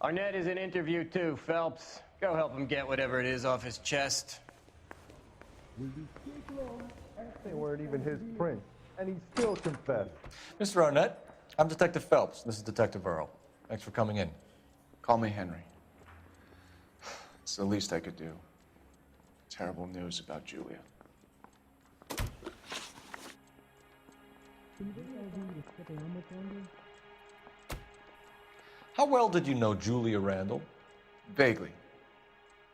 Arnett is in interview too, Phelps. Go help him get whatever it is off his chest. They weren't even his print, and he still confessed. Mr. Arnett, I'm Detective Phelps. This is Detective Earl. Thanks for coming in. Call me Henry. It's the least I could do. Terrible news about Julia. How well did you know Julia Randall? Vaguely.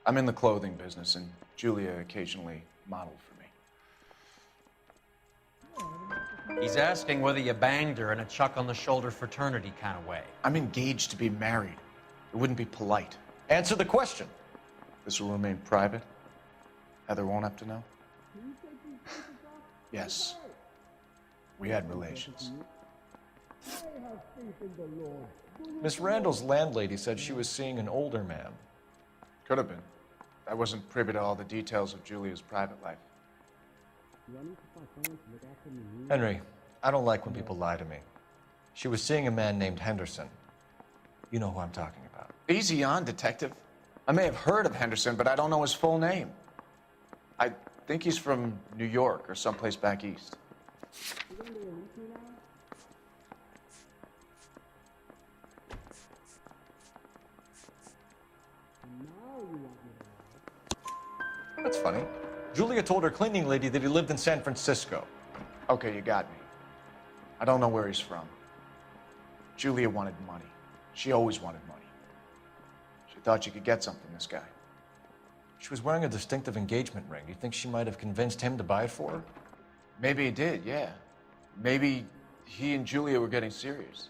I'm in the clothing business, and Julia occasionally modeled for me. He's asking whether you banged her in a chuck-on-the-shoulder fraternity kind of way. I'm engaged to be married. It wouldn't be polite. Answer the question. This will remain private. Heather won't have to know. Yes. We had relations. Miss Randall's landlady said she was seeing an older man. Could have been. I wasn't privy to all the details of Julia's private life. Henry, I don't like when people lie to me. She was seeing a man named Henderson. You know who I'm talking about. Easy on, Detective. I may have heard of Henderson, but I don't know his full name. I think he's from New York or someplace back east. That's funny. Julia told her cleaning lady that he lived in San Francisco. Okay, you got me. I don't know where he's from. Julia wanted money. She always wanted money. She thought she could get something from this guy. She was wearing a distinctive engagement ring. Do you think she might have convinced him to buy it for her? Maybe he did, yeah. Maybe he and Julia were getting serious.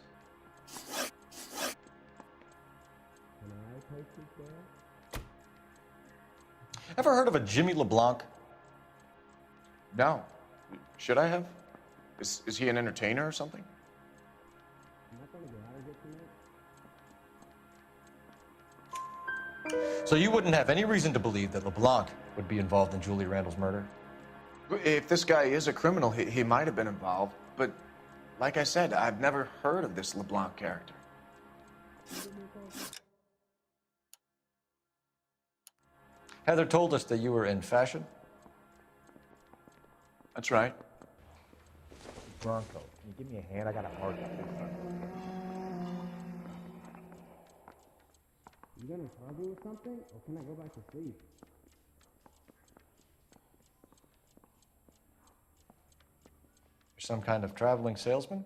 Ever heard of a Jimmy LeBlanc? No. Should I have? Is he an entertainer or something? So you wouldn't have any reason to believe that LeBlanc would be involved in Julia Randall's murder? If this guy is a criminal, he might have been involved. But like I said, I've never heard of this LeBlanc character. Heather told us that you were in fashion. That's right. Bronco, can you give me a hand? I got a hard up. You gonna charge me with something, or can I go back to sleep? You're some kind of traveling salesman?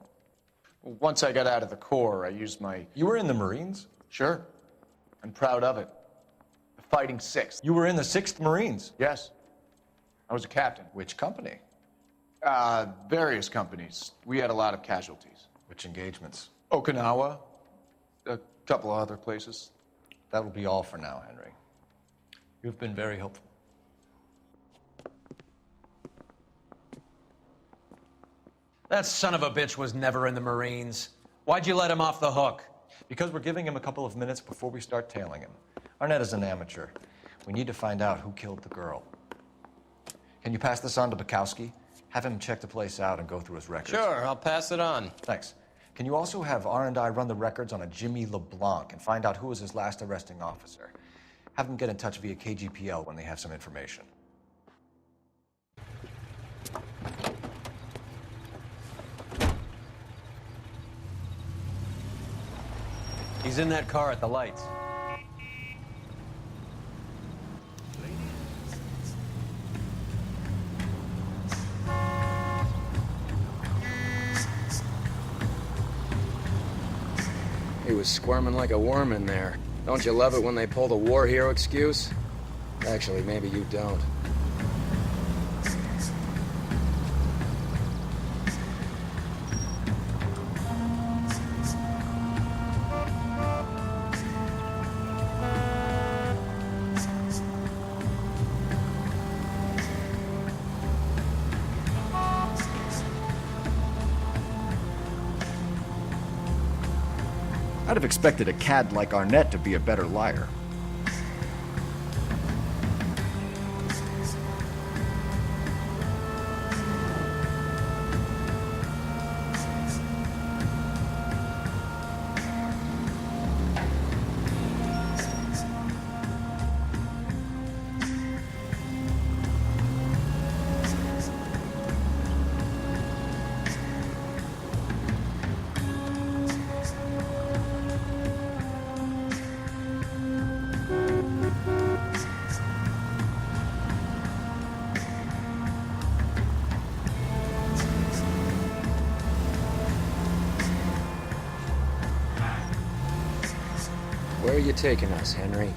Well, once I got out of the Corps, I used my... You were in the Marines? Sure. I'm proud of it. The Fighting Sixth. You were in the 6th Marines? Yes. I was a captain. Which company? Various companies. We had a lot of casualties. Which engagements? Okinawa. A couple of other places. That will be all for now, Henry. You've been very helpful. That son of a bitch was never in the Marines. Why'd you let him off the hook? Because we're giving him a couple of minutes before we start tailing him. Arnett is an amateur. We need to find out who killed the girl. Can you pass this on to Bukowski? Have him check the place out and go through his records. Sure, I'll pass it on. Thanks. Can you also have R&I run the records on a Jimmy LeBlanc and find out who was his last arresting officer? Have them get in touch via KGPL when they have some information. He's in that car at the lights. He was squirming like a worm in there. Don't you love it when they pull the war hero excuse? Actually, maybe you don't. I'd have expected a cad like Arnett to be a better liar. Where are you taking us, Henry?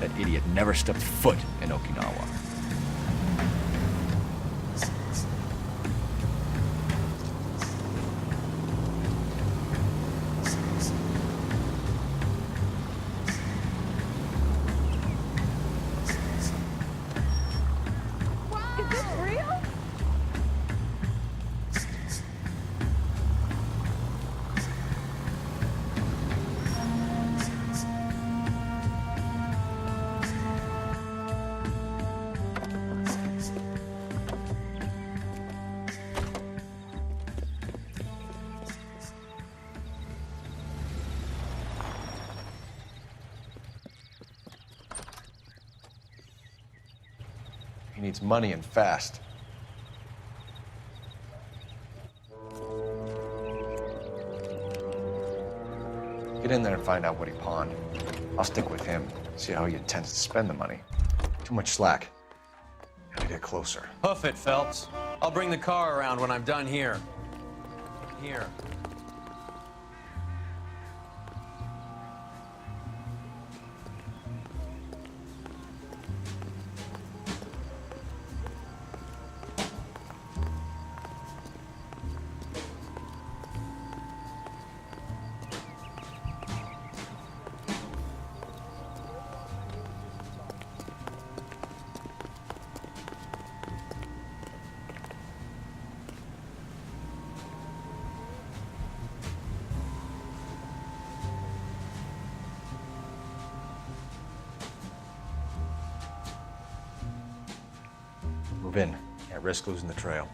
That idiot never stepped foot in Okinawa. Is this real? He needs money and fast. Get in there and find out what he pawned. I'll stick with him, see how he intends to spend the money. Too much slack. Gotta get closer. Hoof it, Phelps. I'll bring the car around when I'm done here. Here. Move in. Can't risk losing the trail.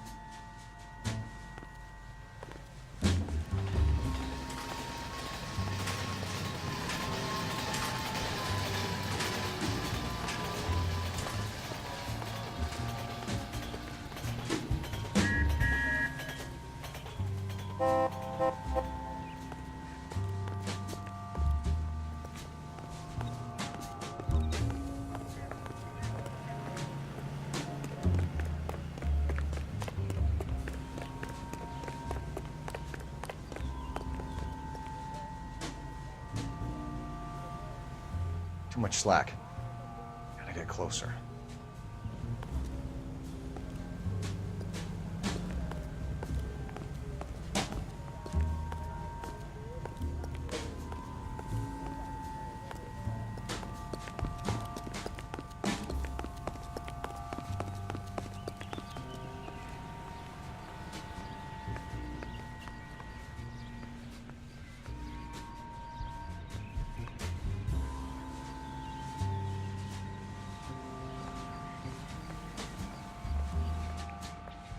Too much slack. Gotta get closer.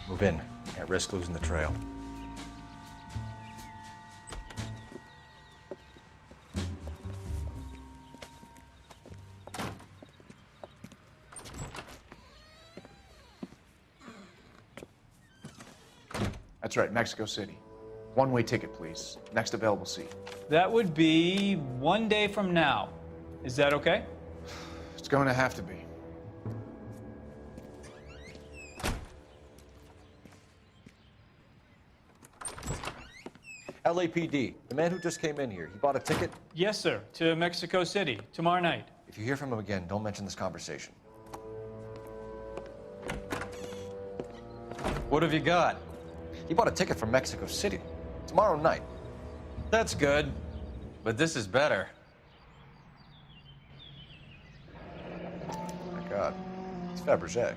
Move in. Can't risk losing the trail. That's right, Mexico City. One-way ticket, please. Next available seat. That would be 1 day from now. Is that okay? It's going to have to be. LAPD, the man who just came in here, he bought a ticket? Yes, sir. To Mexico City, tomorrow night. If you hear from him again, don't mention this conversation. What have you got? He bought a ticket from Mexico City. Tomorrow night. That's good, but this is better. Oh my God. It's Fabergé.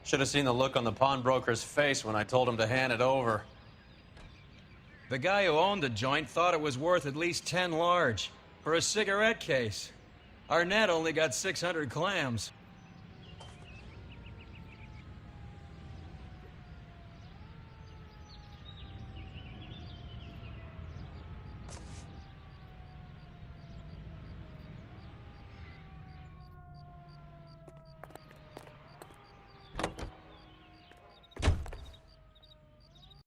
Should have seen the look on the pawnbroker's face when I told him to hand it over. The guy who owned the joint thought it was worth at least 10 large for a cigarette case. Arnett only got 600 clams.